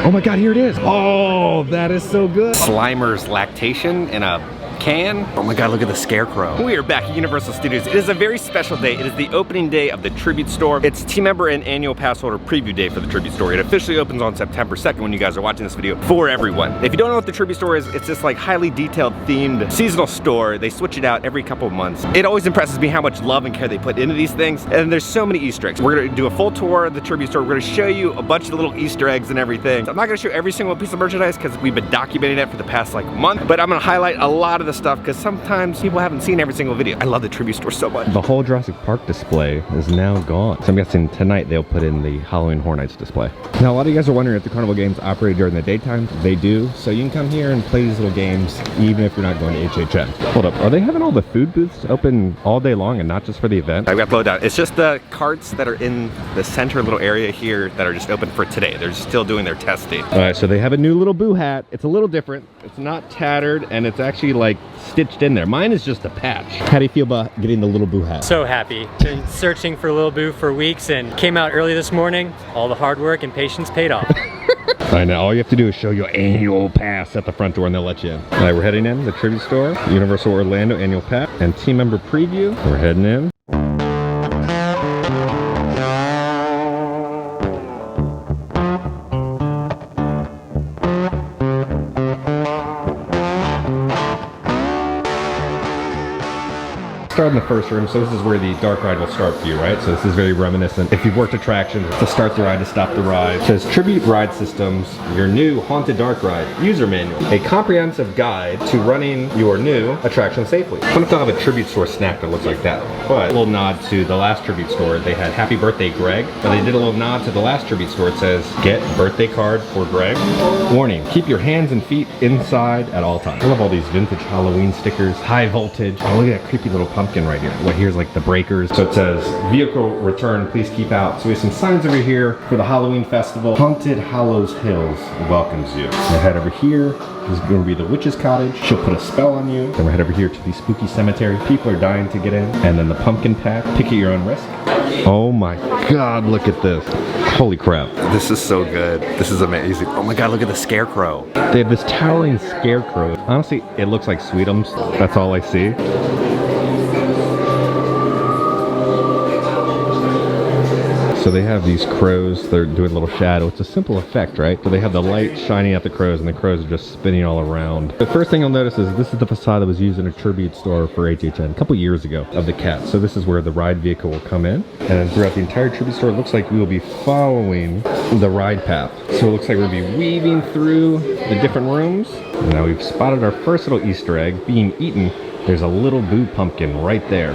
Oh my God, here it is. Oh, that is so good. Slimer's Lactation in a can. Oh my God, look at the scarecrow. We are back at Universal Studios. It is a very special day. It is the opening day of the Tribute Store. It's team member and annual pass holder preview day for the Tribute Store. It officially opens on September 2nd when you guys are watching this video for everyone. If you don't know what the Tribute Store is, it's this like highly detailed themed seasonal store. They switch it out every couple of months. It always impresses me how much love and care they put into these things. And there's so many Easter eggs. We're gonna do a full tour of the Tribute Store. We're gonna show you a bunch of little Easter eggs and everything. I'm not gonna show every single piece of merchandise because we've been documenting it for the past like month, but I'm gonna highlight a lot of the stuff because sometimes people haven't seen every single video. I love the Tribute Store so much. The whole Jurassic Park display is now gone. So I'm guessing tonight they'll put in the Halloween Horror Nights display. Now a lot of you guys are wondering if the carnival games operate during the daytime. They do. So you can come here and play these little games even if you're not going to HHN. Hold up, are they having all the food booths open all day long and not just for the event? I've got to load down. It's just the carts that are in the center little area here that are just open for today. They're still doing their testing. All right, so they have a new Lil Boo hat. It's a little different. It's not tattered and it's actually like stitched in there. Mine is just a patch. How do you feel about getting the Lil Boo hat? So happy. Been searching for Lil Boo for weeks and came out early this morning. All the hard work and patience paid off. I know, all you have to do is show your annual pass at the front door and they'll let you in. All right, we're heading in, the Tribute Store, Universal Orlando annual pass, and team member preview. We're heading in. Start in the first room, so this is where the dark ride will start for you, right? So this is very reminiscent. If you've worked attractions, to start the ride, to stop the ride. It says Tribute Ride Systems, your new Haunted Dark Ride, user manual. A comprehensive guide to running your new attraction safely. I don't know if they'll have a Tribute Store snack that looks like that, but a little nod to the last Tribute Store. They had Happy Birthday Greg, but they did a little nod to the last Tribute Store. It says, get birthday card for Greg. Warning, keep your hands and feet inside at all times. I love all these vintage Halloween stickers, high voltage. Oh, look at that creepy little pumpkin right here. Well, here's like the breakers. So it says, vehicle return, please keep out. So we have some signs over here for the Halloween festival. Haunted Hallows Hills welcomes you. We'll head over here. This is going to be the witch's cottage. She'll put a spell on you. Then we'll head over here to the spooky cemetery. People are dying to get in. And then the pumpkin patch. Pick at your own risk. Oh my God, look at this. Holy crap. This is so good. This is amazing. Oh my God, look at the scarecrow. They have this towering scarecrow. Honestly, it looks like Sweetums. That's all I see. So they have these crows, they're doing a little shadow. It's a simple effect, right? So they have the light shining at the crows and the crows are just spinning all around. The first thing you'll notice is this is the facade that was used in a Tribute Store for HHN a couple years ago of the cat. So this is where the ride vehicle will come in. And throughout the entire Tribute Store, it looks like we will be following the ride path. So it looks like we'll be weaving through the different rooms. And now we've spotted our first little Easter egg being eaten. There's a Lil Boo pumpkin right there.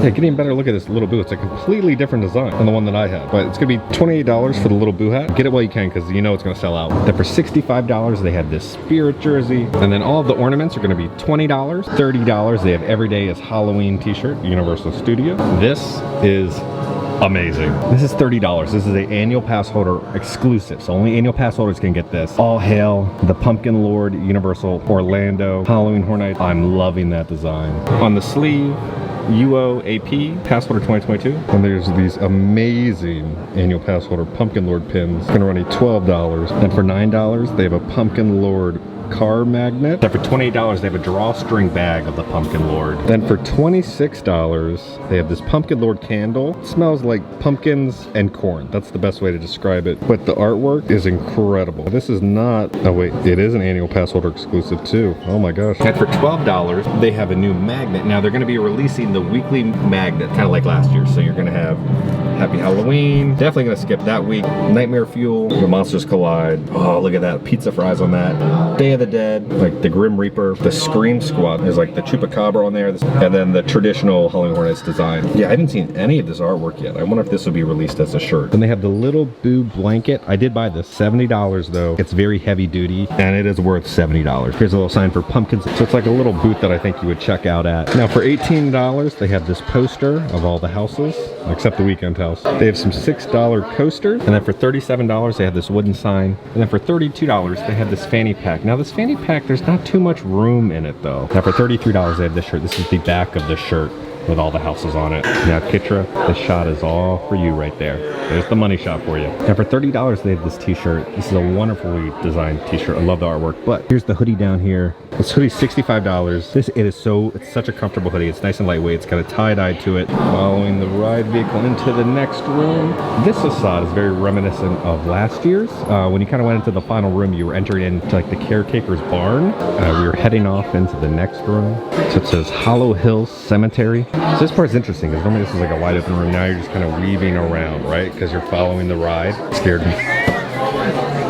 Yeah, getting a better look at this Lil Boo. It's a completely different design than the one that I had. But it's gonna be $28 for the Lil Boo hat. Get it while you can because you know it's gonna sell out. Then for $65, they have this spirit jersey. And then all of the ornaments are gonna be $20. $30, they have Everyday as Halloween t-shirt, Universal Studios. This is amazing. This is $30. This is an annual pass holder exclusive. So only annual pass holders can get this. All hail the Pumpkin Lord, Universal Orlando Halloween Horror Nights. I'm loving that design. On the sleeve, UOAP pass holder 2022, and there's these amazing annual pass holder Pumpkin Lord pins. It's gonna run you $12. And for $9, they have a Pumpkin Lord car magnet. Then for $28, they have a drawstring bag of the Pumpkin Lord. Then for $26, they have this Pumpkin Lord candle. It smells like pumpkins and corn. That's the best way to describe it. But the artwork is incredible. This is not, oh wait, it is an annual pass holder exclusive too. Oh my gosh. And for $12, they have a new magnet. Now they're gonna be releasing the weekly magnet, kind of like last year. So you're gonna have Happy Halloween. Definitely gonna skip that week. Nightmare Fuel, The Monsters Collide. Oh, look at that, pizza fries on that. Day of of the Dead, like the Grim Reaper. The Scream Squad is like the Chupacabra on there, and then the traditional Halloween Hornets design. Yeah, I haven't seen any of this artwork yet. I wonder if this will be released as a shirt. Then they have the Lil Boo blanket. I did buy this, $70 though. It's very heavy duty, and it is worth $70. Here's a little sign for pumpkins. So it's like a little booth that I think you would check out at. Now for $18, they have this poster of all the houses, except the Weekend house. They have some $6 coasters, and then for $37, they have this wooden sign. And then for $32, they have this fanny pack. Now this fanny pack, there's not too much room in it though. Now for $33, they have this shirt. This is the back of the shirt with all the houses on it. Now Kitra, this shot is all for you right there. There's the money shot for you. And for $30, they have this t-shirt. This is a wonderfully designed t-shirt. I love the artwork, but here's the hoodie down here. This hoodie's $65. It's such a comfortable hoodie. It's nice and lightweight. It's got a tie-dye to it. Following the ride vehicle into the next room. This facade is very reminiscent of last year's. When you kind of went into the final room, you were entering into like the caretaker's barn. We were heading off into the next room. So it says Hollow Hills Cemetery. So this part's interesting because normally this is like a wide open room. Now you're just kind of weaving around, right? Because you're following the ride. It scared me.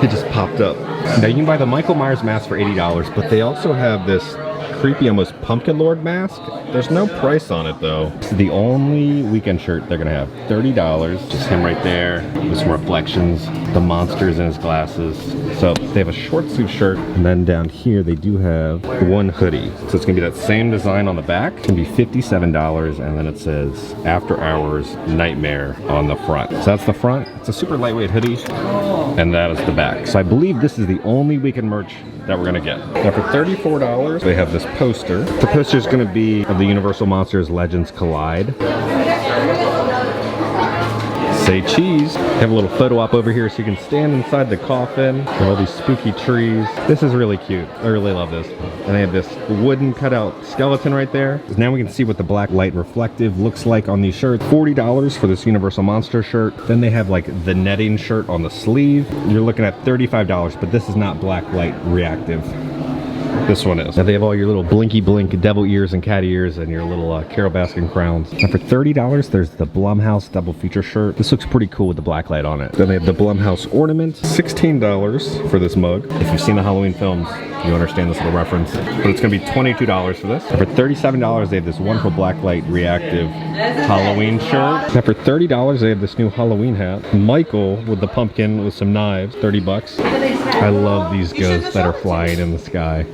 It just popped up. Now you can buy the Michael Myers mask for $80, but they also have this creepy, almost Pumpkin Lord mask. There's no price on it though. This is the only weekend shirt they're gonna have. $30. Just him right there with some reflections, the monsters in his glasses. So they have a short sleeve shirt, and then down here they do have one hoodie. So it's gonna be that same design on the back. It's gonna be $57, and then it says After Hours Nightmare on the front. So that's the front. It's a super lightweight hoodie, and that is the back. So I believe this is the only weekend merch that we're gonna get. Now for $34, they have this poster. The poster is gonna be of the Universal Monsters Legends Collide. Say cheese. They have a little photo op over here so you can stand inside the coffin. They have all these spooky trees. This is really cute. I really love this. And they have this wooden cutout skeleton right there. Now we can see what the black light reflective looks like on these shirts. $40 for this Universal Monster shirt. Then they have like the netting shirt on the sleeve. You're looking at $35, but this is not black light reactive. This one is. Now they have all your little blinky blink devil ears and cat ears and your little Carol Baskin crowns. Now for $30, there's the Blumhouse double feature shirt. This looks pretty cool with the black light on it. Then they have the Blumhouse ornament. $16 for this mug. If you've seen the Halloween films, you understand this little reference. But it's gonna be $22 for this. And for $37, they have this wonderful black light reactive Halloween shirt. Now for $30, they have this new Halloween hat. Michael with the pumpkin with some knives, $30. I love these ghosts that are flying in the sky.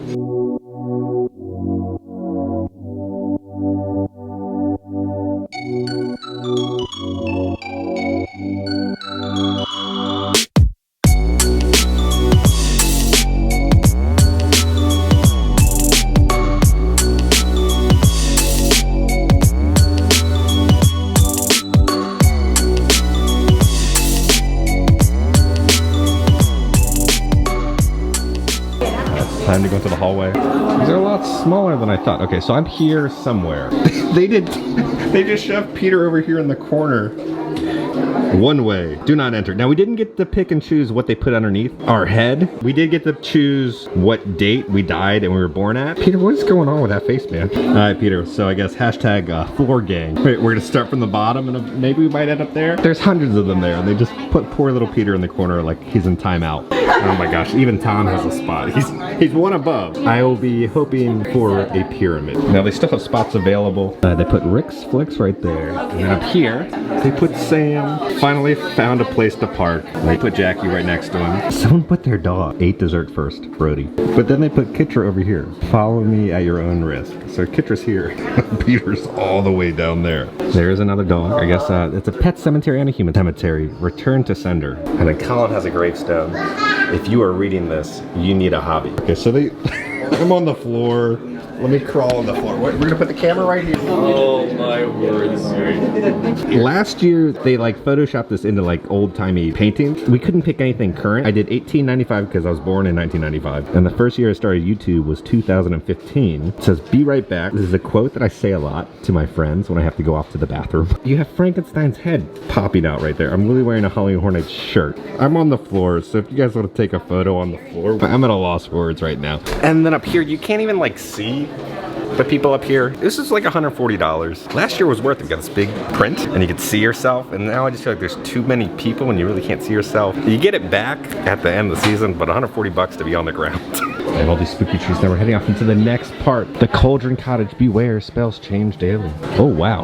Time to go into the hallway. These are a lot smaller than I thought. Okay, so I'm here somewhere. They just shoved Peter over here in the corner. One way, do not enter. Now we didn't get to pick and choose what they put underneath our head. We did get to choose what date we died and we were born at. Peter, what is going on with that face, man? All right, Peter, so I guess hashtag floor gang. Wait, we're gonna start from the bottom and maybe we might end up there. There's hundreds of them there and they just put poor little Peter in the corner like he's in timeout. Oh my gosh, even Tom has a spot. He's one above. I will be hoping for a pyramid. Now they still have spots available. They put Rick's Flicks right there. And then up here, they put Sam. Finally found a place to park. They put Jackie right next to him. Someone put their dog. Ate dessert first, Brody. But then they put Kitra over here. Follow me at your own risk. So Kitra's here. Peter's all the way down there. There's another dog. I guess it's a pet cemetery and a human cemetery. Return to sender. And then Colin has a gravestone. If you are reading this, you need a hobby. Okay, so I'm on the floor. Let me crawl on the floor. We're gonna put the camera right here. Oh my word. Last year, they like photoshopped this into like old-timey paintings. We couldn't pick anything current. I did 1895 because I was born in 1995. And the first year I started YouTube was 2015. It says, "Be right back." This is a quote that I say a lot to my friends when I have to go off to the bathroom. You have Frankenstein's head popping out right there. I'm really wearing a Halloween Hornets shirt. I'm on the floor, so if you guys want to take a photo on the floor, I'm at a loss for words right now. And then up here, you can't even like see the people up here. This is like $140. Last year was worth it. You got this big print and you could see yourself, and now I just feel like there's too many people and you really can't see yourself. You get it back at the end of the season, but $140 to be on the ground. They have all these spooky trees. Now we're heading off into the next part. The Cauldron Cottage. Beware, spells change daily. Oh, wow.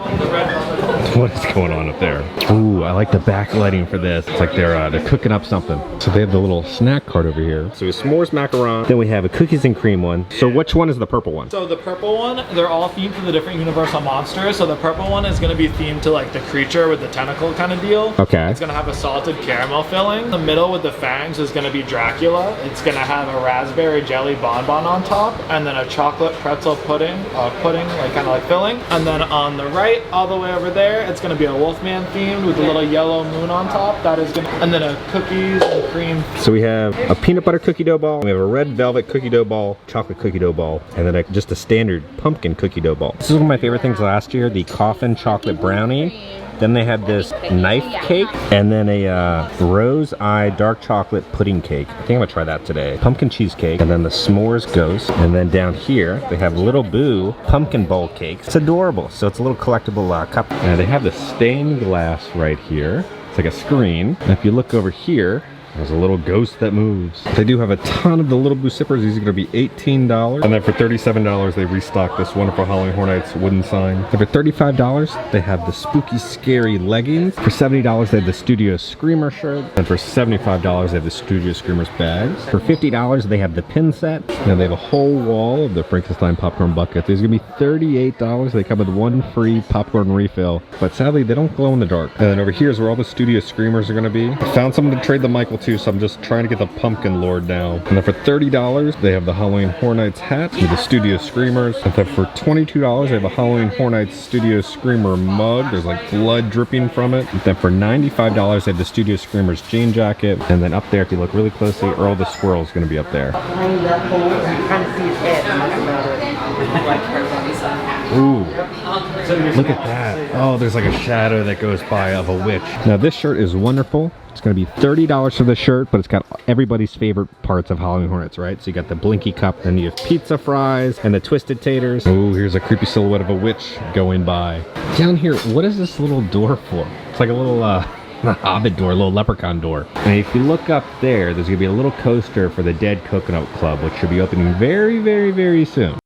What is going on up there? Ooh, I like the backlighting for this. It's like they're cooking up something. So they have the little snack cart over here. So we have s'mores macaron. Then we have a cookies and cream one. So which one is the purple one? So the purple one, they're all themed to the different Universal monsters. So the purple one is going to be themed to like the creature with the tentacle kind of deal. Okay. It's going to have a salted caramel filling. The middle with the fangs is going to be Dracula. It's going to have a raspberry jelly bonbon on top, and then a chocolate pretzel pudding, like kind of like filling. And then on the right, all the way over there, it's going to be a Wolfman themed with a little yellow moon on top. That is going to, and then a cookies and cream. So we have a peanut butter cookie dough ball. We have a red velvet cookie dough ball, chocolate cookie dough ball, and then just a standard pumpkin cookie dough ball. This is one of my favorite things last year, the coffin chocolate brownie. Then they had this knife cake, and then a rose eye dark chocolate pudding cake. I think I'm gonna try that today. Pumpkin cheesecake, and then the s'mores ghost. And then down here, they have Lil Boo pumpkin bowl cakes. It's adorable. So it's a little collectible cup. And they have the stained glass right here. It's like a screen. And if you look over here, there's a little ghost that moves. They do have a ton of the Lil Boo sippers. These are gonna be $18. And then for $37, they restock this wonderful Halloween Horror Nights wooden sign. And for $35, they have the spooky scary leggings. For $70, they have the Studio Screamer shirt. And for $75, they have the Studio Screamers bags. For $50, they have the pin set. And they have a whole wall of the Frankenstein popcorn buckets. These are gonna be $38. They come with one free popcorn refill. But sadly, they don't glow in the dark. And then over here is where all the Studio Screamers are gonna be. I found someone to trade the Michael too, so I'm just trying to get the Pumpkin Lord now. And then for $30, they have the Halloween Horror Nights hat with the Studio Screamers. And then for $22, they have a Halloween Horror Nights Studio Screamer mug. There's like blood dripping from it. And then for $95, they have the Studio Screamers jean jacket. And then up there, if you look really closely, Earl the Squirrel is going to be up there. Ooh, look at that. Oh, there's like a shadow that goes by of a witch. Now this shirt is wonderful. It's going to be $30 for the shirt, but it's got everybody's favorite parts of Halloween Hornets, right? So you got the Blinky Cup, and you have pizza fries, and the Twisted Taters. Oh, here's a creepy silhouette of a witch going by. Down here, what is this little door for? It's like a little, hobbit door, a little leprechaun door. And if you look up there, there's going to be a little coaster for the Dead Coconut Club, which should be opening very, very, very soon.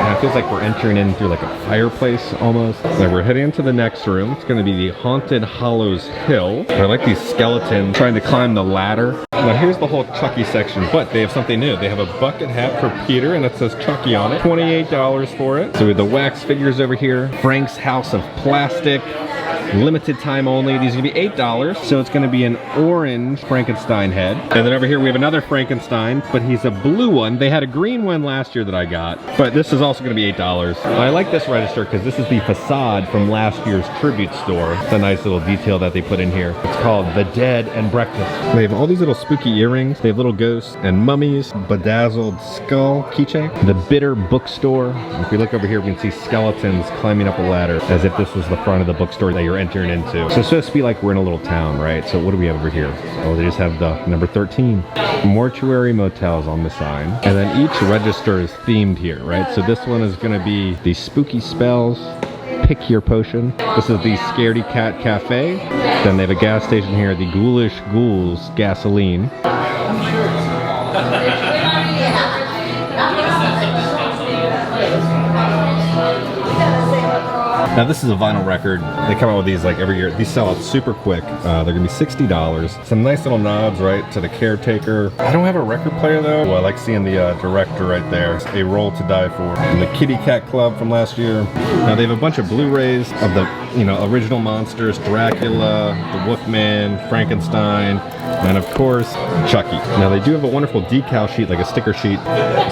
It feels like we're entering in through like a fireplace almost. Now we're heading into the next room. It's going to be the Haunted Hollows Hill. I like these skeletons trying to climb the ladder. Now here's the whole Chucky section, but they have something new. They have a bucket hat for Peter, and it says Chucky on it. $28 for it. So we have the wax figures over here. Frank's House of Plastic. Limited time only. These are gonna be $8. So it's gonna be an orange Frankenstein head. And then over here we have another Frankenstein, but he's a blue one. They had a green one last year that I got, but this is also gonna be $8. I like this register because this is the facade from last year's tribute store. It's a nice little detail that they put in here. It's called The Dead and Breakfast. They have all these little spooky earrings. They have little ghosts and mummies, bedazzled skull keychain. The Bitter Bookstore. If we look over here, we can see skeletons climbing up a ladder as if this was the front of the bookstore that you're entering into. So it's supposed to be like we're in a little town, right? So what do we have over here? Oh, they just have the number 13. Mortuary Motels on the sign. And then each register is themed here, right? So this one is gonna be the Spooky Spells. Pick your potion. This is the Scaredy Cat Cafe. Then they have a gas station here, the Ghoulish Ghouls Gasoline. Now this is a vinyl record. They come out with these like every year. These sell out super quick. They're gonna be $60. Some nice little nods, right, to the caretaker. I don't have a record player though. Well, I like seeing the director right there. A Roll to Die For. And the Kitty Cat Club from last year. Now they have a bunch of Blu-rays of the you know, original monsters, Dracula, the Wolfman, Frankenstein, and of course, Chucky. Now they do have a wonderful decal sheet, like a sticker sheet.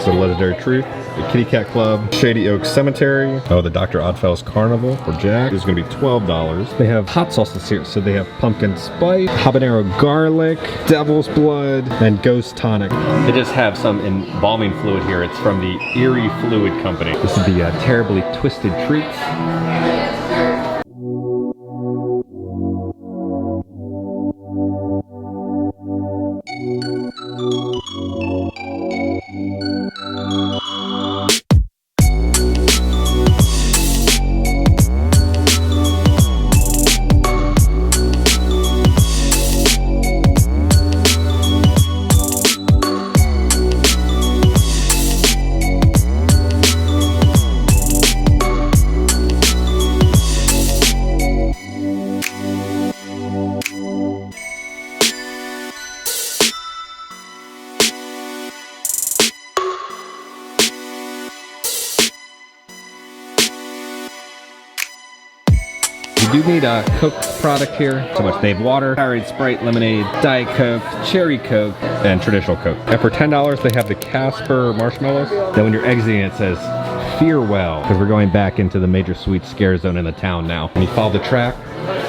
So the Legendary Truth, the Kitty Cat Club, Shady Oak Cemetery, oh, the Dr. Oddfellows Carnival for Jack is gonna be $12. They have hot sauces here, so they have pumpkin spice, habanero garlic, devil's blood, and ghost tonic. They just have some embalming fluid here. It's from the Erie Fluid Company. This is the Terribly Twisted Treats. You do need a Coke product here. So much. They have water, Powerade, Sprite, lemonade, Diet Coke, Cherry Coke, and traditional Coke. And for $10, they have the Casper marshmallows. Then when you're exiting, it says, "Fear well," because we're going back into the major sweet scare zone in the town now. And you follow the track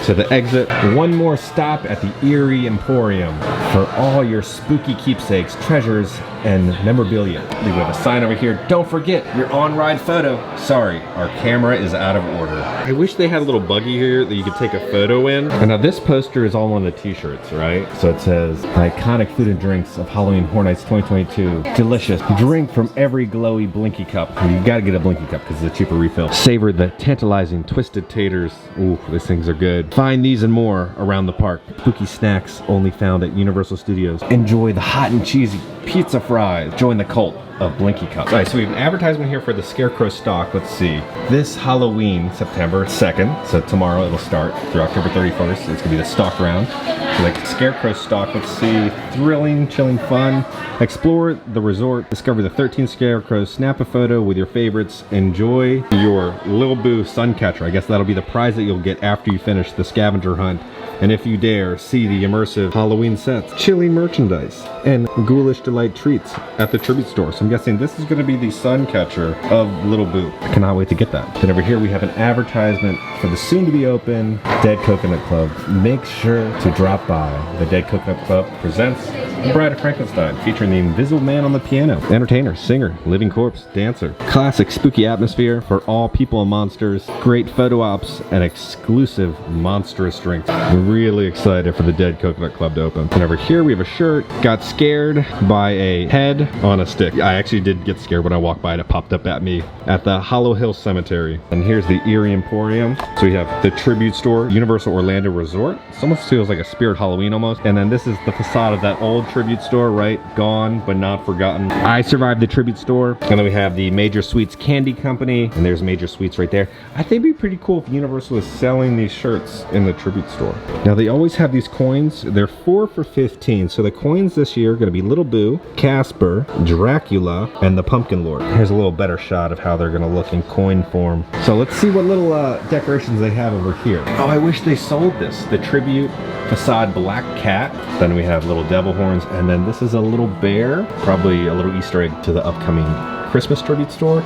to the exit. One more stop at the Erie Emporium for all your spooky keepsakes, treasures, and memorabilia. We have a sign over here. Don't forget your on-ride photo. Sorry, our camera is out of order. I wish they had a little buggy here that you could take a photo in. And now this poster is on one of the t-shirts, right? So it says, iconic food and drinks of Halloween Horror Nights 2022. Delicious. Drink from every glowy Blinky cup. You gotta get a Blinky cup because it's a cheaper refill. Savor the tantalizing twisted taters. Ooh, these things are good. Find these and more around the park. Spooky snacks only found at Universal Studios. Enjoy the hot and cheesy pizza fries. Join the cult of Blinky cups. All right, so we have an advertisement here for the Scarecrow stock. Let's see. This Halloween, September 2nd, so tomorrow it'll start through October 31st. It's gonna be the stock round. So like Scarecrow stock, let's see. Thrilling, chilling fun. Explore the resort. Discover the 13 scarecrows. Snap a photo with your favorites. Enjoy your Lil Boo sun catcher. I guess that'll be the prize that you'll get after you finish the scavenger hunt. And if you dare, see the immersive Halloween sets, chilly merchandise, and ghoulish delight treats at the Tribute Store. So I'm guessing this is going to be the sun catcher of Lil Boo. I cannot wait to get that. Then over here we have an advertisement for the soon-to-be-open Dead Coconut Club. Make sure to drop by. The Dead Coconut Club presents The Bride of Frankenstein, featuring the Invisible Man on the piano, entertainer, singer, living corpse, dancer. Classic spooky atmosphere for all people and monsters. Great photo ops and exclusive monstrous drinks. We're really excited for the Dead Coconut Club to open. And over here we have a shirt. Got scared by a head on a stick. I actually did get scared when I walked by and it popped up at me at the Hollow Hill Cemetery. And here's the Erie Emporium. So we have the Tribute Store, Universal Orlando Resort. It almost feels like a Spirit Halloween almost. And then this is the facade of that old Tribute Store, right? Gone but not forgotten. I survived the Tribute Store. And then we have the Major Sweets Candy Company. And there's Major Sweets right there. I think it'd be pretty cool if Universal was selling these shirts in the Tribute Store. Now they always have these coins. They're 4 for $15. So the coins this year are going to be Lil Boo, Casper, Dracula, and the Pumpkin Lord. Here's a little better shot of how they're going to look in coin form. So let's see what little decorations they have over here. Oh, I wish they sold this. The Tribute Facade Black Cat. Then we have little devil horns. And then this is a little bear. Probably a little Easter egg to the upcoming Christmas Tribute Store.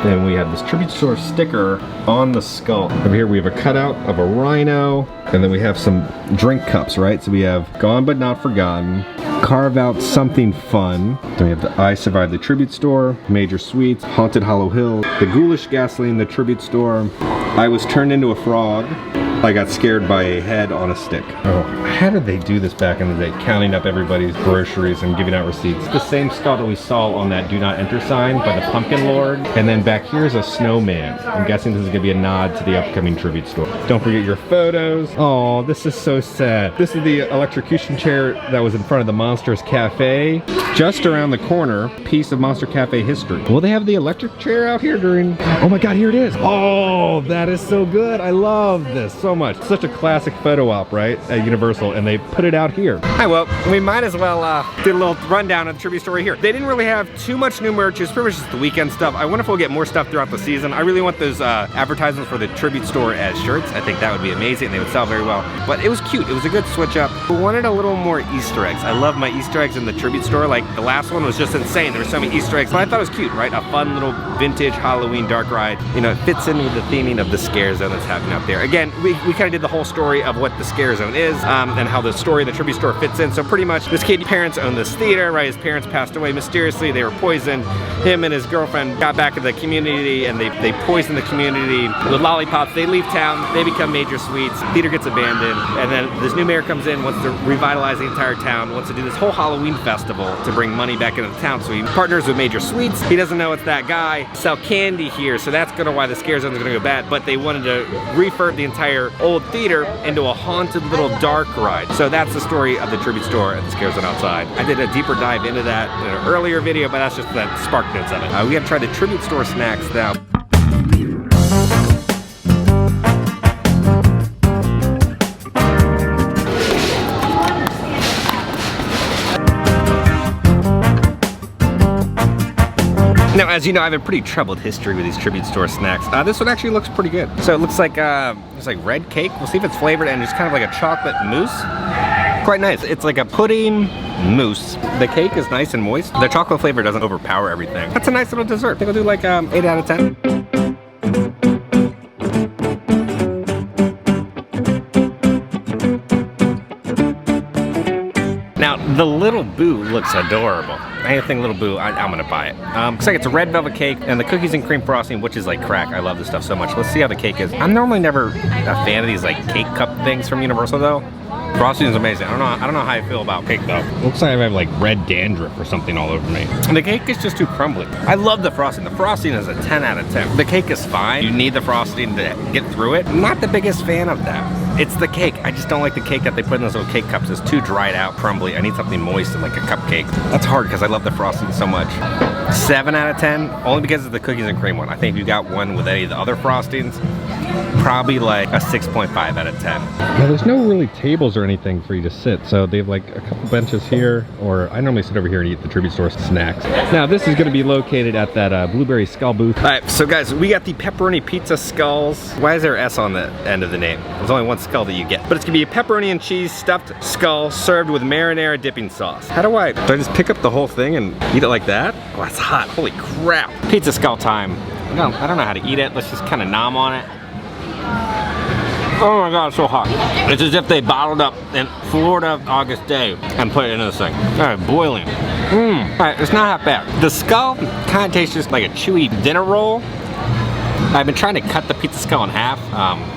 Then we have this Tribute Store sticker on the skull. Over here we have a cutout of a rhino. And then we have some drink cups, right? So we have Gone But Not Forgotten. Carve Out Something Fun. Then we have the I Survived the Tribute Store, Major Sweets, Haunted Hollow Hill, the Ghoulish Gasoline, the Tribute Store. I Was Turned Into a Frog. I got scared by a head on a stick. Oh, how did they do this back in the day? Counting up everybody's groceries and giving out receipts. The same skull that we saw on that Do Not Enter sign by the Pumpkin Lord. And then back here is a snowman. I'm guessing this is gonna be a nod to the upcoming Tribute Store. Don't forget your photos. Oh, this is so sad. This is the electrocution chair that was in front of the Monsters Cafe. Just around the corner, piece of Monster Cafe history. Will they have the electric chair out here during... Oh my God, here it is. Oh, that is so good. I love this so so much. Such a classic photo op, right, at Universal, and they put it out here. Alright, well, we might as well do a little rundown of the tribute store here. They didn't really have too much new merch. It's pretty much just the weekend stuff. I wonder if we'll get more stuff throughout the season. I really want those advertisements for the tribute store as shirts. I think that would be amazing. They would sell very well. But it was cute. It was a good switch up. We wanted a little more Easter eggs. I love my Easter eggs in the tribute store. Like the last one was just insane. There were so many Easter eggs, but I thought it was cute, right? A fun little vintage Halloween dark ride. You know, it fits in with the theming of the scare zone that's happening out there. Again, we kind of did the whole story of what the scare zone is and how the story of the tribute store fits in. So pretty much this kid's parents own this theater, right? His parents passed away mysteriously. They were poisoned. Him and his girlfriend got back in the community and they poisoned the community with lollipops. They leave town. They become major sweets. Theater gets abandoned. And then this new mayor comes in, wants to revitalize the entire town, wants to do this whole Halloween festival to bring money back into the town. So he partners with Major Sweets. He doesn't know it's that guy. Sell candy here. So that's gonna why the scare zone is gonna go bad. But they wanted to refurb the entire old theater into a haunted little dark ride. So that's the story of the tribute store and the scare zone outside. I did a deeper dive into that in an earlier video, but that's just the spark notes of it. We gotta try the tribute store snacks now. Now, as you know, I have a pretty troubled history with these tribute store snacks. This one actually looks pretty good. So it looks like it's like red cake. We'll see if it's flavored, and it's kind of like a chocolate mousse. Quite nice. It's like a pudding mousse. The cake is nice and moist. The chocolate flavor doesn't overpower everything. That's a nice little dessert. I think I'll do like 8 out of 10. Now, the Lil Boo looks adorable. Anything Lil Boo, I'm gonna buy it. Looks like it's a red velvet cake and the cookies and cream frosting, which is like crack. I love this stuff so much. Let's see how the cake is. I'm normally never a fan of these like cake cup things from Universal though. Frosting is amazing. I don't know how I feel about cake though. Looks like I have like red dandruff or something all over me. And the cake is just too crumbly. I love the frosting. The frosting is a 10 out of 10. The cake is fine. You need the frosting to get through it. I'm not the biggest fan of that. It's the cake. I just don't like the cake that they put in those little cake cups. It's too dried out, crumbly. I need something moist and like a cupcake. That's hard because I love the frosting so much. 7 out of 10, only because of the cookies and cream one. I think if you got one with any of the other frostings, probably like a 6.5 out of 10. Now there's no really tables or anything for you to sit, so they have like a couple benches here, or I normally sit over here and eat the tribute store snacks. Now this is going to be located at that Blueberry Skull booth. Alright, so guys, we got the pepperoni pizza skulls. Why is there an S on the end of the name? There's only one skull that you get. But it's going to be a pepperoni and cheese stuffed skull served with marinara dipping sauce. Do I just pick up the whole thing and eat it like that? Oh, that's hot. Holy crap. Pizza skull time. I don't know how to eat it. Let's just kind of nom on it. Oh my god, it's so hot. It's as if they bottled up in Florida August day and put it into this thing. Alright, boiling. Alright, it's not that bad. The skull kind of tastes just like a chewy dinner roll. I've been trying to cut the pizza skull in half.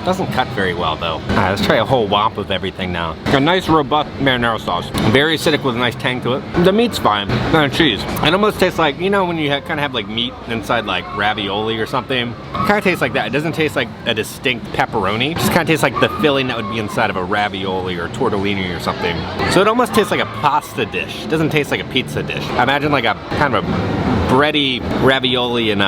Doesn't cut very well though. Alright, let's try a whole whomp of everything now. A nice robust marinara sauce. Very acidic with a nice tang to it. The meat's fine. And cheese. It almost tastes like, you know when you kind of have like meat inside like ravioli or something? It kind of tastes like that. It doesn't taste like a distinct pepperoni. It just kind of tastes like the filling that would be inside of a ravioli or tortellini or something. So it almost tastes like a pasta dish. It doesn't taste like a pizza dish. I imagine like a kind of a bready ravioli and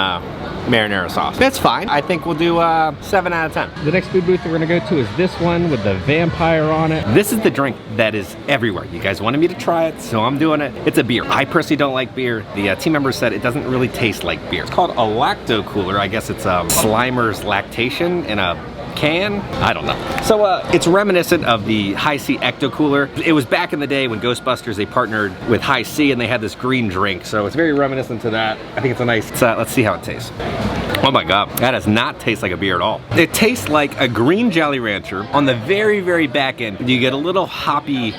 marinara sauce. That's fine. I think we'll do 7 out of 10. The next food booth that we're gonna go to is this one with the vampire on it. This is the drink that is everywhere. You guys wanted me to try it, so I'm doing it. It's a beer. I personally don't like beer. The team members said it doesn't really taste like beer. It's called a lacto cooler. I guess it's Slimer's lactation in a can? I don't know. So it's reminiscent of the High C Ecto Cooler. It was back in the day when Ghostbusters, they partnered with High C and they had this green drink. So it's very reminiscent to that. I think it's a nice, let's see how it tastes. Oh my god, that does not taste like a beer at all. It tastes like a green Jolly Rancher. On the very, very back end, you get a little hoppy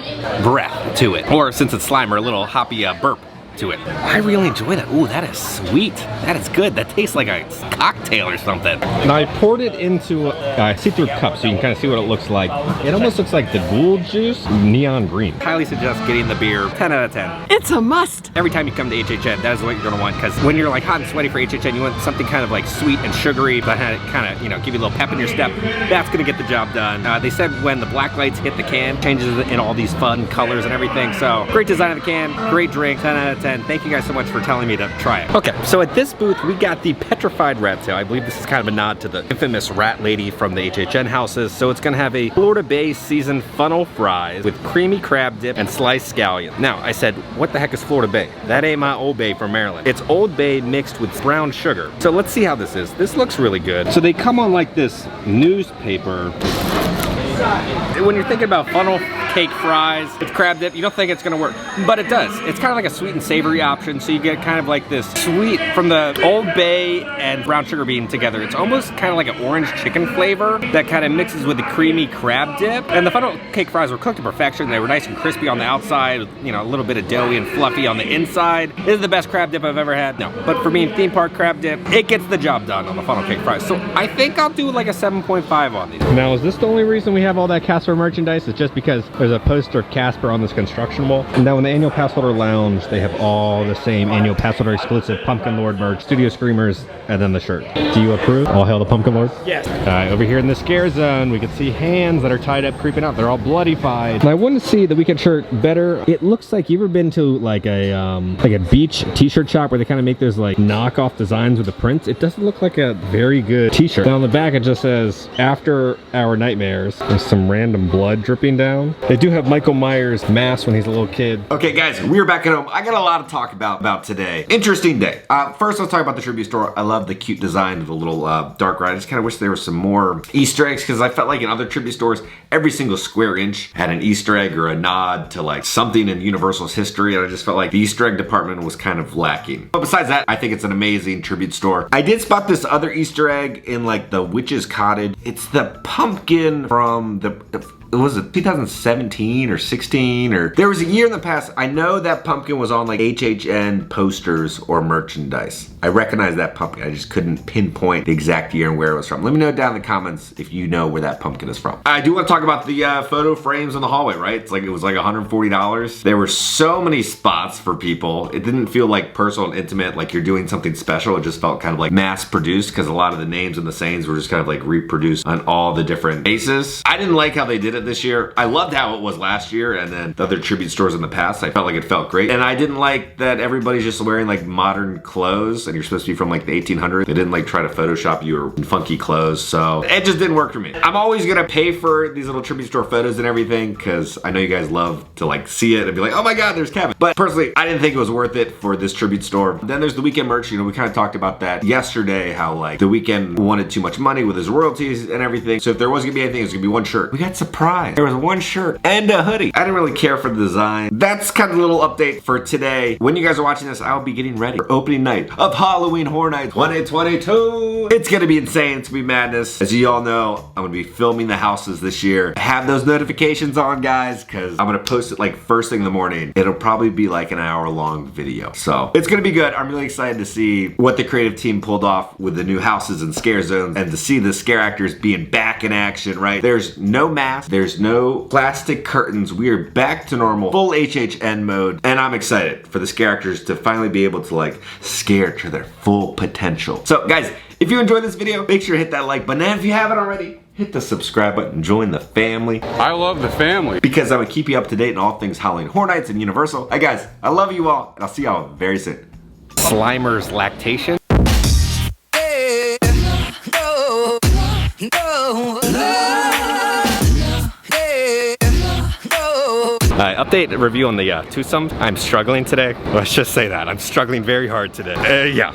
breath to it. Or since it's Slimer, a little hoppy burp to it. I really enjoy that. Ooh, that is sweet. That is good. That tastes like a cocktail or something. Now I poured it into a see-through cup so you can kind of see what it looks like. It almost looks like the Gould juice, neon green. Highly suggest getting the beer. 10 out of 10. It's a must. Every time you come to HHN, that is what you're gonna want, because when you're like hot and sweaty for HHN, you want something kind of like sweet and sugary, but kind of, you know, give you a little pep in your step. That's gonna get the job done. They said when the black lights hit the can, changes in all these fun colors and everything. So great design of the can, great drink, 10 out of of 10. Thank you guys so much for telling me to try it. Okay, so at this booth, we got the petrified rat tail. I believe this is kind of a nod to the infamous rat lady from the HHN houses. So it's gonna have a Florida Bay seasoned funnel fries with creamy crab dip and sliced scallion. Now, I said, what the heck is Florida Bay? That ain't my Old Bay from Maryland. It's Old Bay mixed with brown sugar. So let's see how this is. This looks really good. So they come on like this newspaper. When you're thinking about funnel cake fries with crab dip, you don't think it's gonna work, but it does. It's kind of like a sweet and savory option, so you get kind of like this sweet from the Old Bay and brown sugar bean together. It's almost kind of like an orange chicken flavor that kind of mixes with the creamy crab dip. And the funnel cake fries were cooked to perfection. They were nice and crispy on the outside, with, you know, a little bit of doughy and fluffy on the inside. This is the best crab dip I've ever had. No, but for me, theme park crab dip, it gets the job done on the funnel cake fries. So I think I'll do like a 7.5 on these. Now, is this the only reason we have all that Casper merchandise? It's just because there's a poster of Casper on this construction wall. And now in the annual pass holder lounge, they have all the same annual pass holder exclusive Pumpkin Lord merch, Studio Screamers, and then the shirt. Do you approve? All hail the Pumpkin Lord? Yes. Over here in the scare zone, we can see hands that are tied up, creeping out. They're all bloody-fied. And I want to see the weekend shirt better. It looks like, you ever been to like a beach t-shirt shop where they kind of make those like knockoff designs with the prints? It doesn't look like a very good t-shirt. Now on the back, it just says, "After our nightmares." There's some random blood dripping down. They do have Michael Myers' mask when he's a little kid. Okay guys, we're back at home. I got a lot to talk about today. Interesting day. First, let's talk about the tribute store. I love the cute design of the little dark ride. I just kind of wish there was some more Easter eggs, because I felt like in other tribute stores, every single square inch had an Easter egg or a nod to like something in Universal's history, and I just felt like the Easter egg department was kind of lacking. But besides that, I think it's an amazing tribute store. I did spot this other Easter egg in like the witch's cottage. It's the pumpkin from was it 2017 or 16, or there was a year in the past. I know that pumpkin was on like HHN posters or merchandise. I recognize that pumpkin. I just couldn't pinpoint the exact year and where it was from. Let me know down in the comments if you know where that pumpkin is from. I do want to talk about the photo frames in the hallway, right? It was like $140. There were so many spots for people. It didn't feel like personal and intimate, like you're doing something special. It just felt kind of like mass produced, because a lot of the names and the sayings were just kind of like reproduced on all the different faces. I didn't like how they did it this year. I loved how it was last year, and then the other tribute stores in the past, I felt like it felt great. And I didn't like that everybody's just wearing like modern clothes, and you're supposed to be from like the 1800s. They didn't like try to Photoshop you in funky clothes, so it just didn't work for me. I'm always gonna pay for these little tribute store photos and everything, because I know you guys love to like see it and be like, oh my god, there's Kevin. But personally, I didn't think it was worth it for this tribute store. Then there's the weekend merch. You know, we kind of talked about that yesterday, how like the weekend wanted too much money with his royalties and everything. So if there was gonna be anything, it was gonna be one shirt. We got surprised. There was one shirt and a hoodie. I didn't really care for the design. That's kind of a little update for today. When you guys are watching this, I'll be getting ready for opening night of Halloween Horror Nights 2022. It's gonna be insane. It's gonna be madness. As you all know, I'm gonna be filming the houses this year. Have those notifications on, guys, because I'm gonna post it like first thing in the morning. It'll probably be like an hour-long video. So it's gonna be good. I'm really excited to see what the creative team pulled off with the new houses and scare zones, and to see the scare actors being back in action, right? There's no mask. There's no plastic curtains. We are back to normal, full HHN mode, and I'm excited for the scare actors to finally be able to like scare to their full potential. So guys, if you enjoyed this video, make sure to hit that like button, and if you haven't already, hit the subscribe button, join the family. I love the family, because I'm gonna keep you up to date on all things Halloween Horror Nights and Universal. Hey guys, I love you all, and I'll see y'all very soon. Slimer's lactation. Update review on the twosome. I'm struggling today. Let's just say that. I'm struggling very hard today. Yeah.